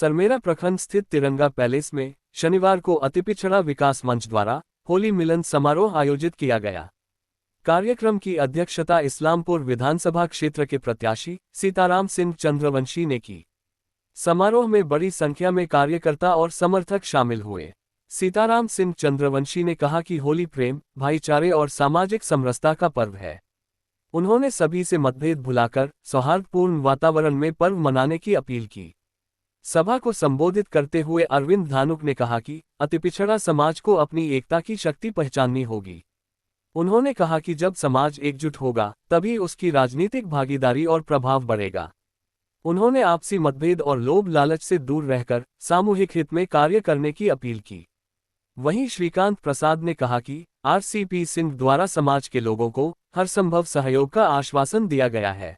सरमेरा प्रखंड स्थित तिरंगा पैलेस में शनिवार को अतिपिछड़ा विकास मंच द्वारा होली मिलन समारोह आयोजित किया गया। कार्यक्रम की अध्यक्षता इस्लामपुर विधानसभा क्षेत्र के प्रत्याशी सीताराम सिंह चंद्रवंशी ने की। समारोह में बड़ी संख्या में कार्यकर्ता और समर्थक शामिल हुए। सीताराम सिंह चंद्रवंशी ने कहा कि होली प्रेम, भाईचारे और सामाजिक समरसता का पर्व है। उन्होंने सभी से मतभेद भुलाकर सौहार्दपूर्ण वातावरण में पर्व मनाने की अपील की। सभा को संबोधित करते हुए अरविंद धानुक ने कहा कि अतिपिछड़ा समाज को अपनी एकता की शक्ति पहचाननी होगी। उन्होंने कहा कि जब समाज एकजुट होगा तभी उसकी राजनीतिक भागीदारी और प्रभाव बढ़ेगा। उन्होंने आपसी मतभेद और लोभ लालच से दूर रहकर सामूहिक हित में कार्य करने की अपील की। वहीं श्रीकांत प्रसाद ने कहा कि आरसीपी सिंह द्वारा समाज के लोगों को हर संभव सहयोग का आश्वासन दिया गया है।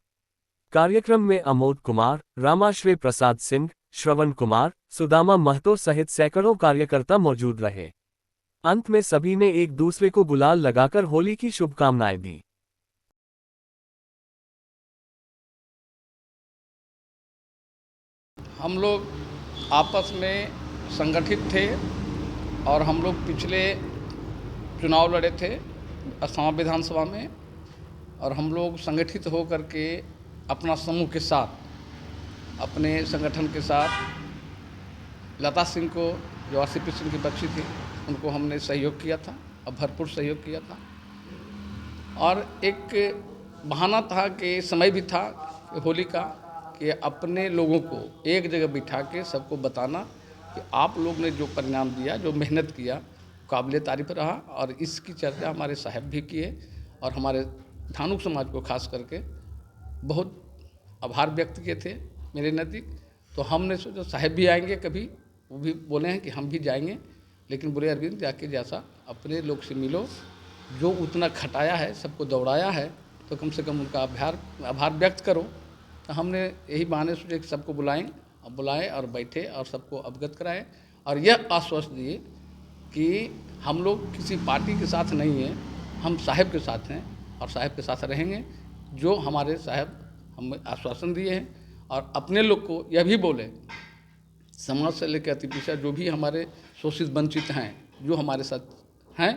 कार्यक्रम में अमोद कुमार, रामाश्रय प्रसाद सिंह, श्रवण कुमार, सुदामा महतो सहित सैकड़ों कार्यकर्ता मौजूद रहे। अंत में सभी ने एक दूसरे को गुलाल लगाकर होली की शुभकामनाएं दी। हम लोग आपस में संगठित थे और हम लोग पिछले चुनाव लड़े थे असम विधानसभा में, और हम लोग संगठित होकर के अपना समूह के साथ, अपने संगठन के साथ लता सिंह को, जो आरसीपी सिंह की बच्ची थी, उनको हमने सहयोग किया था और भरपूर सहयोग किया था। और एक बहाना था कि समय भी था होली का, कि अपने लोगों को एक जगह बिठा के सबको बताना कि आप लोग ने जो परिणाम दिया, जो मेहनत किया, काबिल तारीफ रहा। और इसकी चर्चा हमारे साहब भी किए और हमारे धानुक समाज को खास करके बहुत आभार व्यक्त किए थे मेरे नज़दीक। तो हमने सोचा साहब भी आएंगे कभी, वो भी बोले हैं कि हम भी जाएंगे, लेकिन बोले अरविंद जाके जैसा अपने लोग से मिलो, जो उतना खटाया है, सबको दौड़ाया है, तो कम से कम उनका आभार व्यक्त करो। तो हमने यही बहाने सोचे कि सबको बुलाएं और बैठे और सबको अवगत कराएं और यह आश्वासन दिए कि हम लोग किसी पार्टी के साथ नहीं हैं, हम साहब के साथ हैं और साहब के साथ रहेंगे। जो हमारे साहब हमें आश्वासन दिए हैं, और अपने लोग को यह भी बोले, समाज से लेकर अति पिछड़ा जो भी हमारे शोषित वंचित हैं, जो हमारे साथ हैं,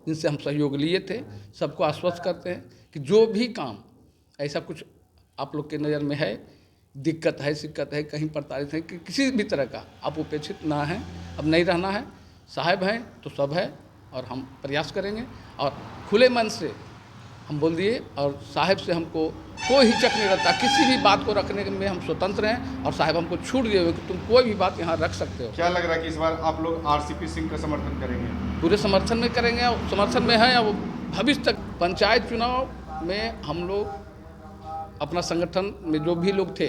जिनसे हम सहयोग लिए थे, सबको आश्वस्त करते हैं कि जो भी काम ऐसा कुछ आप लोग के नज़र में है, दिक्कत है, शिक्कत है, कहीं प्रताड़ित है, कि किसी भी तरह का आप उपेक्षित ना हैं, अब नहीं रहना है। साहब हैं तो सब है और हम प्रयास करेंगे और खुले मन से हम बोल दिए, और साहब से हमको कोई हिचक नहीं रहता, किसी भी बात को रखने में हम स्वतंत्र हैं और साहब हमको छूट दिए हुए कि तुम कोई भी बात यहाँ रख सकते हो। क्या लग रहा है कि इस बार आप लोग आरसीपी सिंह का समर्थन करेंगे? पूरे समर्थन में करेंगे, समर्थन में हैं। अब भविष्य तक पंचायत चुनाव में हम लोग अपना संगठन में जो भी लोग थे,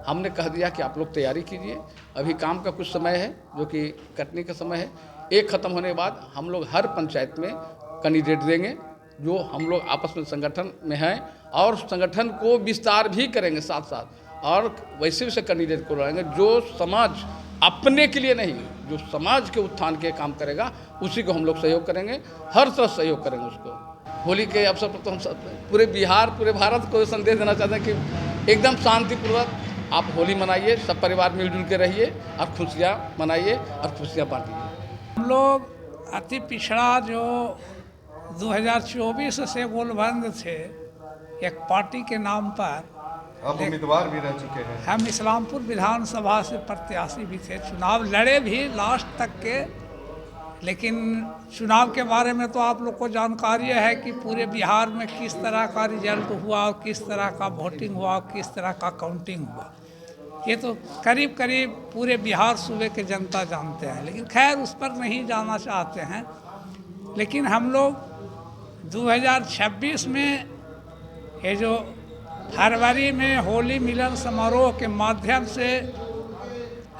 हमने कह दिया कि आप लोग तैयारी कीजिए। अभी काम का कुछ समय है जो कि कटने का समय है। एक ख़त्म होने के बाद हम लोग हर पंचायत में कैंडिडेट देंगे, जो हम लोग आपस में संगठन में हैं, और संगठन को विस्तार भी करेंगे साथ साथ, और वैसे वैसे कैंडिडेट को लाएंगे जो समाज अपने के लिए नहीं, जो समाज के उत्थान के काम करेगा, उसी को हम लोग सहयोग करेंगे, हर तरह सहयोग करेंगे उसको। होली के अवसर पर तो हम सब पूरे बिहार, पूरे भारत को संदेश देना चाहते हैं कि एकदम शांतिपूर्वक आप होली मनाइए, सब परिवार मिलजुल के रहिए और खुशियाँ मनाइए और खुशियाँ बांटिए। हम लोग अति पिछड़ा जो 2024 से गोलबंद थे एक पार्टी के नाम पर, आप उम्मीदवार भी रह चुके हैं। हम इस्लामपुर विधानसभा से प्रत्याशी भी थे, चुनाव लड़े भी लास्ट तक के। लेकिन चुनाव के बारे में तो आप लोग को जानकारी है कि पूरे बिहार में किस तरह का रिजल्ट हुआ और किस तरह का वोटिंग हुआ और किस तरह का काउंटिंग हुआ, ये तो करीब करीब पूरे बिहार सूबे के जनता जानते हैं। लेकिन खैर उस पर नहीं जाना चाहते हैं। लेकिन हम लोग 2026 में ये जो फरवरी में होली मिलन समारोह के माध्यम से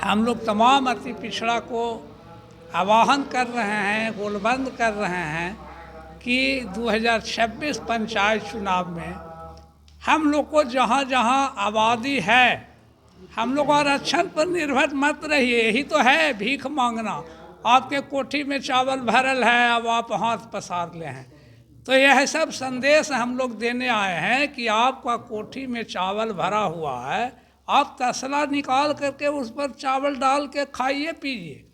हम लोग तमाम अति पिछड़ा को आह्वान कर रहे हैं, गोलबंद कर रहे हैं कि 2026 पंचायत चुनाव में हम लोग को जहाँ जहाँ आबादी है, हम लोग आरक्षण पर निर्भर मत रहिए। यही तो है भीख मांगना, आपके कोठी में चावल भरल है, अब आप हाथ पसार ले हैं। तो यह सब संदेश हम लोग देने आए हैं कि आपका कोठी में चावल भरा हुआ है, आप तसला निकाल करके उस पर चावल डाल के खाइए पीजिए।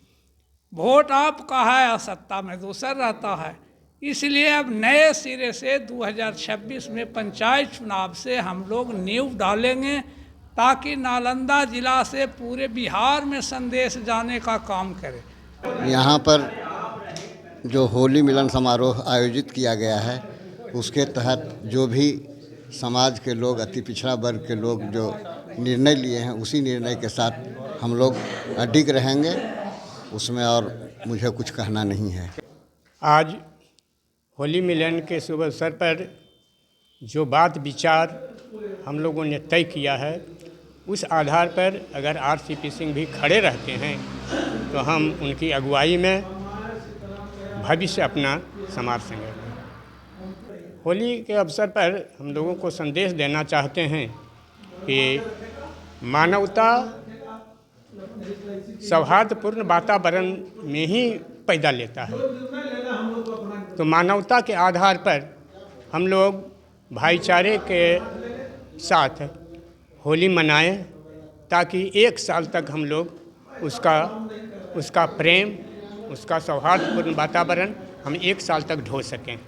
वोट आपका है और सत्ता में दूसर रहता है। इसलिए अब नए सिरे से 2026 में पंचायत चुनाव से हम लोग नींव डालेंगे, ताकि नालंदा जिला से पूरे बिहार में संदेश जाने का काम करे। यहाँ पर जो होली मिलन समारोह आयोजित किया गया है, उसके तहत जो भी समाज के लोग, अति पिछड़ा वर्ग के लोग जो निर्णय लिए हैं, उसी निर्णय के साथ हम लोग अडिग रहेंगे, उसमें और मुझे कुछ कहना नहीं है। आज होली मिलन के शुभ अवसर पर जो बात विचार हम लोगों ने तय किया है, उस आधार पर अगर आरसीपी सिंह भी खड़े रहते हैं तो हम उनकी अगुवाई में भविष्य अपना संवार सकेंगे। होली के अवसर पर हम लोगों को संदेश देना चाहते हैं कि मानवता सौहार्दपूर्ण वातावरण में ही पैदा लेता है। तो मानवता के आधार पर हम लोग भाईचारे के साथ होली मनाएं, ताकि एक साल तक हम लोग उसका प्रेम, उसका सौहार्दपूर्ण वातावरण हम एक साल तक ढो सकें।